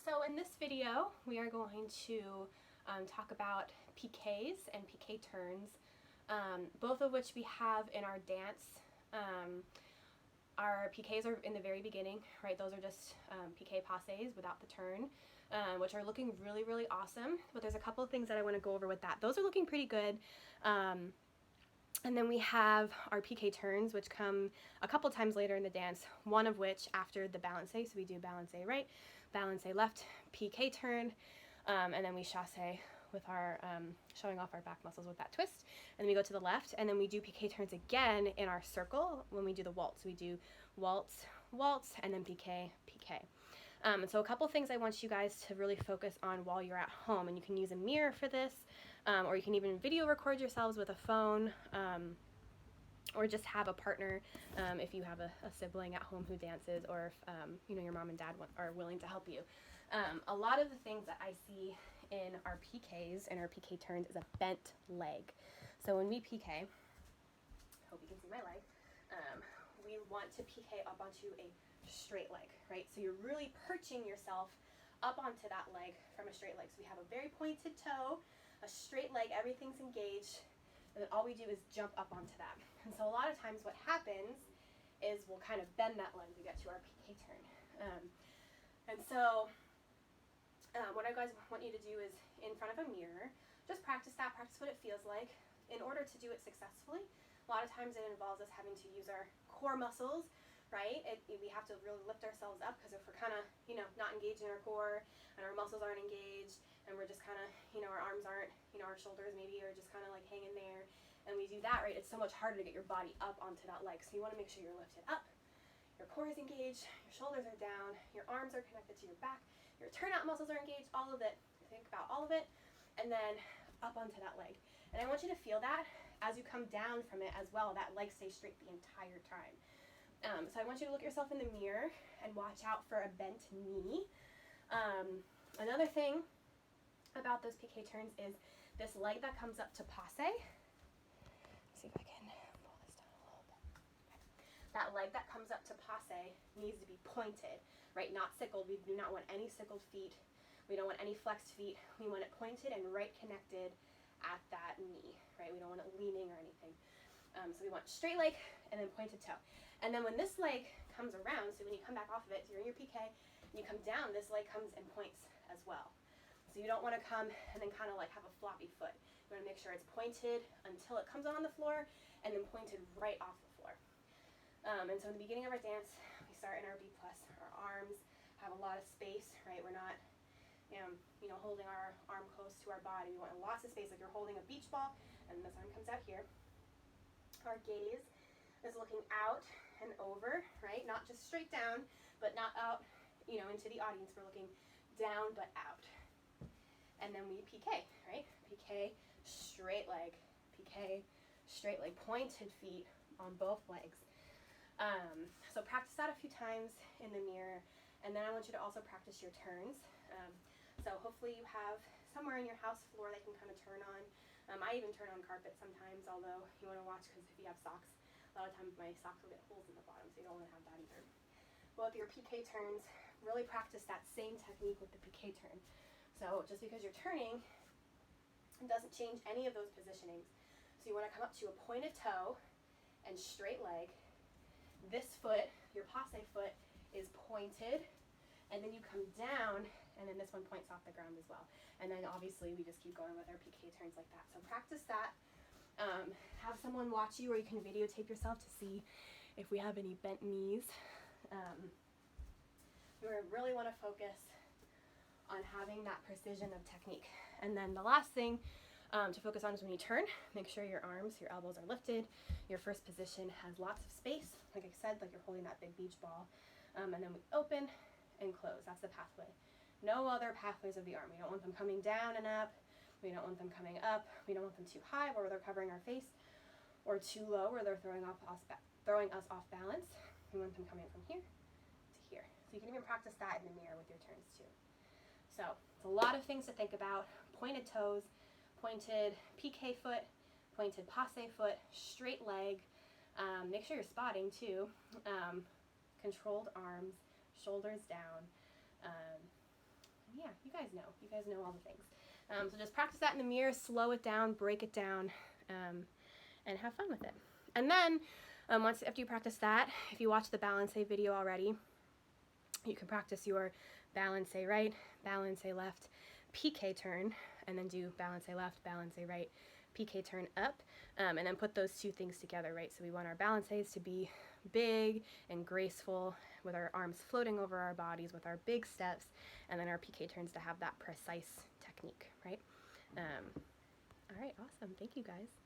So in this video, we are going to talk about piqués and piqué turns, both of which we have in our dance. Our piqués are in the very beginning, right? Those are just piqué passes without the turn, which are looking really, really awesome. But there's a couple of things that I want to go over with that. Those are looking pretty good. And then we have our piqué turns, which come a couple times later in the dance, one of which after the balancé. So we do balancé right, balancé left, piqué turn, and then we chassé with our, showing off our back muscles with that twist. And then we go to the left, and then we do piqué turns again in our circle when we do the waltz. We do waltz, waltz, and then piqué, piqué. And so a couple things I want you guys to really focus on while you're at home, and you can use a mirror for this, or you can even video record yourselves with a phone, or just have a partner if you have a sibling at home who dances, or if your mom and dad are willing to help you. A lot of the things that I see in our piqués and our piqué turns is a bent leg. So when we piqué, hope you can see my leg, we want to piqué up onto a straight leg, right? So you're really perching yourself up onto that leg from a straight leg. So we have a very pointed toe, a straight leg, everything's engaged, and then all we do is jump up onto that. And so a lot of times what happens is we'll kind of bend that leg to get to our piqué turn. And so what I guys want you to do is in front of a mirror, just practice that, practice what it feels like. In order to do it successfully, a lot of times it involves us having to use our core muscles, right? We have to really lift ourselves up, because if we're kind of, not engaged in our core and our muscles aren't engaged and we're just kind of, our arms aren't, our shoulders maybe are just kind of like hanging there, and we do that, right, it's so much harder to get your body up onto that leg. So you want to make sure you're lifted up, your core is engaged, your shoulders are down, your arms are connected to your back, your turnout muscles are engaged, all of it. Think about all of it, and then up onto that leg. And I want you to feel that as you come down from it as well, that leg stays straight the entire time. So I want you to look yourself in the mirror and watch out for a bent knee. Another thing about those piqué turns is this leg that comes up to passe. Let's see if I can pull this down a little bit. That leg that comes up to passe needs to be pointed, right? Not sickled. We do not want any sickled feet. We don't want any flexed feet. We want it pointed and right connected at that knee, right? We don't want it leaning or anything. So we want straight leg and then pointed toe. And then when this leg comes around, so when you come back off of it, so you're in your piqué, and you come down, this leg comes and points as well. So you don't want to come and then kind of like have a floppy foot. You want to make sure it's pointed until it comes on the floor, and then pointed right off the floor. And so in the beginning of our dance, we start in our B+. Our arms have a lot of space, right? We're not, holding our arm close to our body. We want lots of space, like you're holding a beach ball, and this arm comes out here. Our gaze is looking out and over, right? Not just straight down, but not out, into the audience. We're looking down but out. And then we piqué, right? Piqué, straight leg. Piqué, straight leg. Pointed feet on both legs. So practice that a few times in the mirror. And then I want you to also practice your turns. So hopefully you have somewhere in your house floor that you can kind of turn on. I even turn on carpet sometimes, although you want to watch, because if you have socks, a lot of times my socks will get holes in the bottom, so you don't want to have that either. Well, with your piqué turns, really practice that same technique with the piqué turn. So just because you're turning, it doesn't change any of those positionings. So you want to come up to a pointed toe and straight leg. This foot, your passe foot, is pointed, and then you come down, and then this one points off the ground as well. And then obviously we just keep going with our piqué turns like that. So practice that. Have someone watch you, or you can videotape yourself to see if we have any bent knees. You really want to focus on having that precision of technique. And then the last thing to focus on is when you turn, make sure your arms, your elbows are lifted. Your first position has lots of space. Like I said, like you're holding that big beach ball. And then we open and close. That's the pathway. No other pathways of the arm. We don't want them coming down and up. We don't want them coming up. We don't want them too high where they're covering our face, or too low where they're throwing us off balance. We want them coming from here to here. So you can even practice that in the mirror with your turns too. So it's a lot of things to think about. Pointed toes, pointed piqué foot, pointed passe foot, straight leg. Make sure you're spotting too. Controlled arms, shoulders down. yeah, you guys know. You guys know all the things. So just practice that in the mirror, slow it down, break it down, and have fun with it. And then once after you practice that, if you watch the balance video already, you can practice your balance right, balance left, pique turn, and then do balance left, balance right, pique turn up, and then put those two things together, right? So we want our balances to be big and graceful with our arms floating over our bodies with our big steps, and then our pique turns to have that precise technique, right? All right, awesome. Thank you guys.